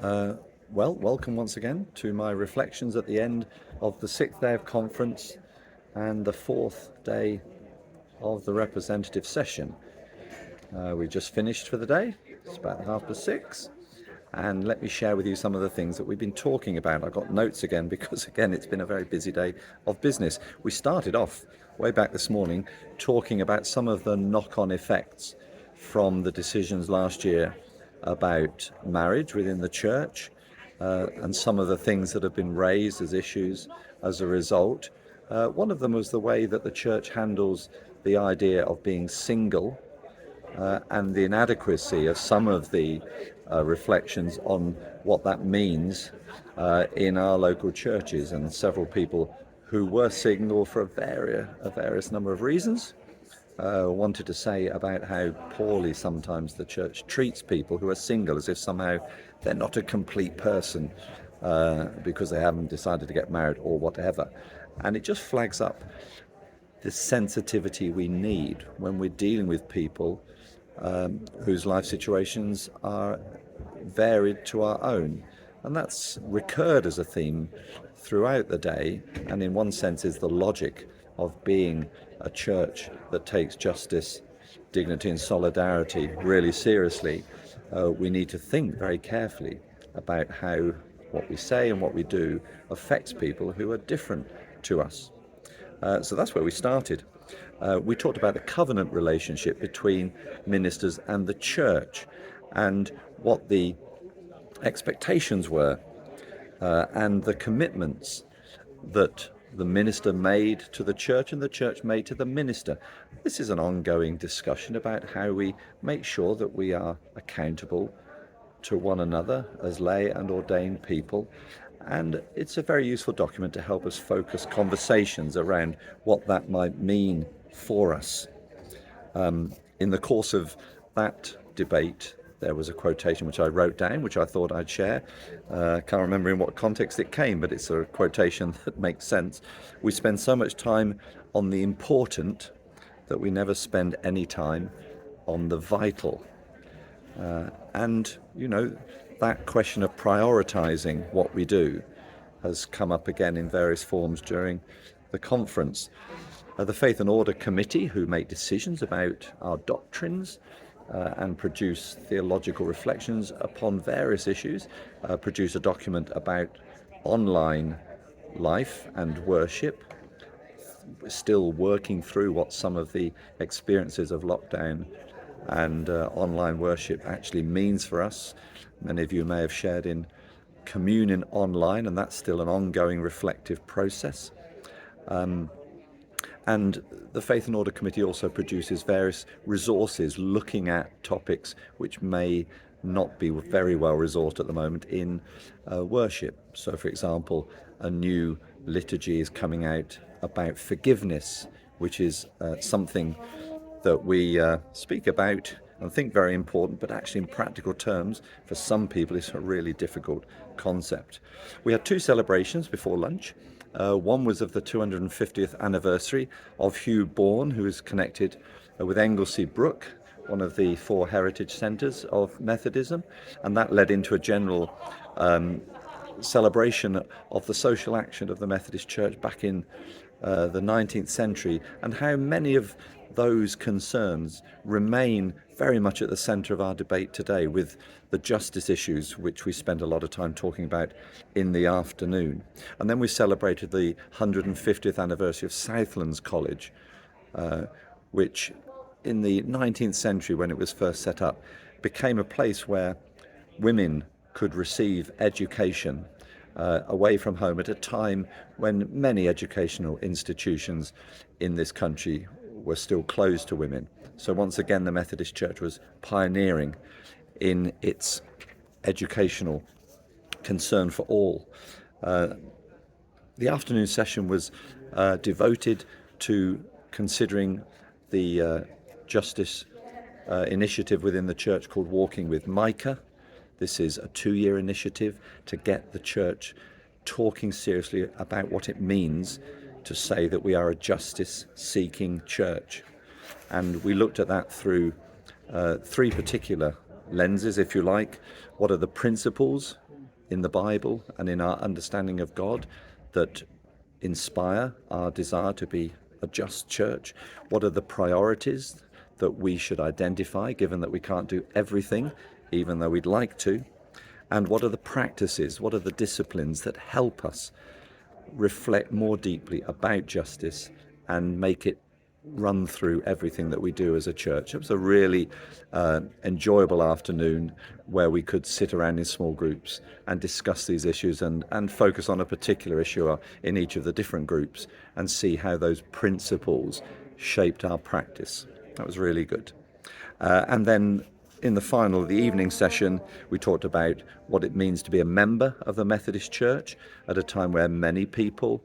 Welcome once again to my reflections at the end of the sixth day of conference and the fourth day of the representative session. We just finished for the day. It's about 6:30, and let me share with you some of the things that we've been talking about. I've got notes again because again it's been a very busy day of business. We started off way back this morning talking about some of the knock-on effects from the decisions last year about marriage within the church, and some of the things that have been raised as issues as a result. One of them was the way that the church handles the idea of being single, and the inadequacy of some of the reflections on what that means in our local churches, and several people who were single for a various number of reasons wanted to say about how poorly sometimes the church treats people who are single, as if somehow they're not a complete person because they haven't decided to get married or whatever. And it just flags up the sensitivity we need when we're dealing with people whose life situations are varied to our own. And that's recurred as a theme throughout the day, and in one sense is the logic of being a church that takes justice, dignity and solidarity really seriously. We need to think very carefully about how what we say and what we do affects people who are different to us. So that's where we started. We talked about the covenant relationship between ministers and the church, and what the expectations were, and the commitments that the minister made to the church and the church made to the minister. This is an ongoing discussion about how we make sure that we are accountable to one another as lay and ordained people. And it's a very useful document to help us focus conversations around what that might mean for us. In the course of that debate, there was a quotation which I wrote down, which I thought I'd share. Can't remember in what context it came, but it's a quotation that makes sense. We spend so much time on the important that we never spend any time on the vital. And, that question of prioritizing what we do has come up again in various forms during the conference. The Faith and Order Committee, who make decisions about our doctrines and produce theological reflections upon various issues, produce a document about online life and worship. We're still working through what some of the experiences of lockdown and online worship actually means for us. Many of you may have shared in communion online, and that's still an ongoing reflective process. And the Faith and Order Committee also produces various resources looking at topics which may not be very well resourced at the moment in worship. So, for example, a new liturgy is coming out about forgiveness, which is something that we speak about and think very important, but actually in practical terms, for some people, it's a really difficult concept. We had two celebrations before lunch. One was of the 250th anniversary of Hugh Bourne, who is connected with Anglesey Brook, one of the 4 heritage centres of Methodism, and that led into a general celebration of the social action of the Methodist Church back in the 19th century, and how many of those concerns remain very much at the centre of our debate today, with the justice issues which we spent a lot of time talking about in the afternoon. And then we celebrated the 150th anniversary of Southlands College, which in the 19th century, when it was first set up, became a place where women could receive education away from home at a time when many educational institutions in this country were still closed to women. So once again, the Methodist Church was pioneering in its educational concern for all. The afternoon session was devoted to considering the justice initiative within the church called Walking with Micah. This is a 2-year initiative to get the church talking seriously about what it means to say that we are a justice-seeking church. And we looked at that through 3 particular lenses, if you like. What are the principles in the Bible and in our understanding of God that inspire our desire to be a just church? What are the priorities that we should identify, given that we can't do everything, even though we'd like to? And what are the practices, what are the disciplines that help us reflect more deeply about justice and make it run through everything that we do as a church? It was a really enjoyable afternoon where we could sit around in small groups and discuss these issues and focus on a particular issue in each of the different groups and see how those principles shaped our practice. That was really good. And then in the final of the evening session, we talked about what it means to be a member of the Methodist Church at a time where many people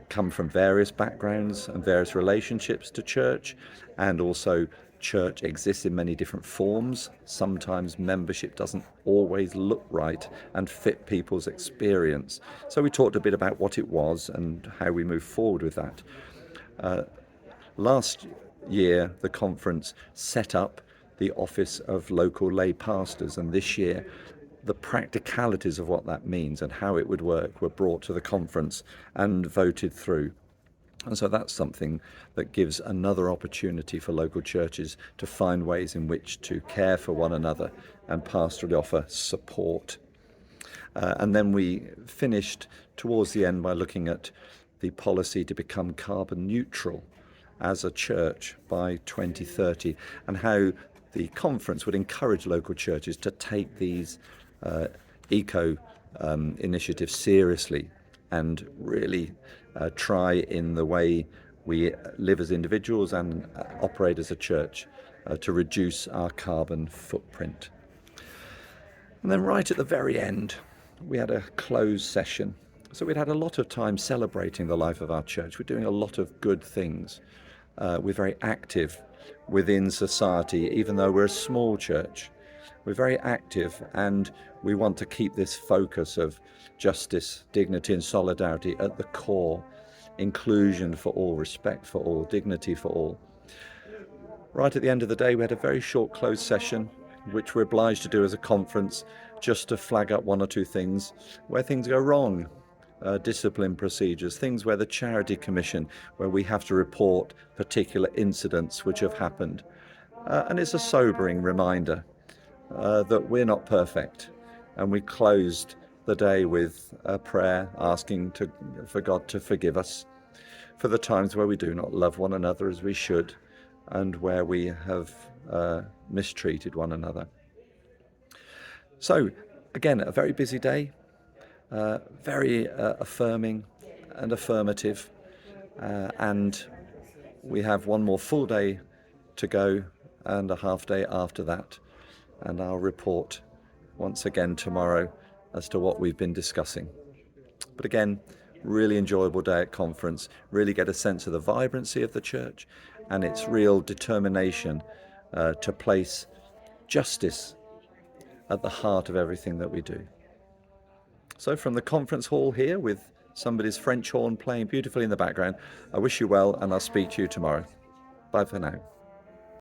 come from various backgrounds and various relationships to church, and also church exists in many different forms. Sometimes membership doesn't always look right and fit people's experience. So we talked a bit about what it was and how we move forward with that. Last year, the conference set up the office of local lay pastors, and this year the practicalities of what that means and how it would work were brought to the conference and voted through. And so that's something that gives another opportunity for local churches to find ways in which to care for one another and pastorally offer support. And then we finished towards the end by looking at the policy to become carbon neutral as a church by 2030, and how the conference would encourage local churches to take these eco initiatives seriously and really try in the way we live as individuals and operate as a church to reduce our carbon footprint. And then right at the very end, we had a closed session. So we'd had a lot of time celebrating the life of our church. We're doing a lot of good things. We're very active within society, even though we're a small church. We're very active, and we want to keep this focus of justice, dignity and solidarity at the core. Inclusion for all, respect for all, dignity for all. Right at the end of the day, we had a very short closed session, which we're obliged to do as a conference, just to flag up one or two things where things go wrong. Discipline procedures, things where the Charity Commission, where we have to report particular incidents which have happened. And it's a sobering reminder that we're not perfect. And we closed the day with a prayer asking for God to forgive us for the times where we do not love one another as we should and where we have mistreated one another. So, again, a very busy day. Very affirming and affirmative, and we have one more full day to go and a half day after that, and I'll report once again tomorrow as to what we've been discussing. But again, really enjoyable day at conference, really get a sense of the vibrancy of the church and its real determination to place justice at the heart of everything that we do. So from the conference hall here, with somebody's French horn playing beautifully in the background, I wish you well, and I'll speak to you tomorrow. Bye for now.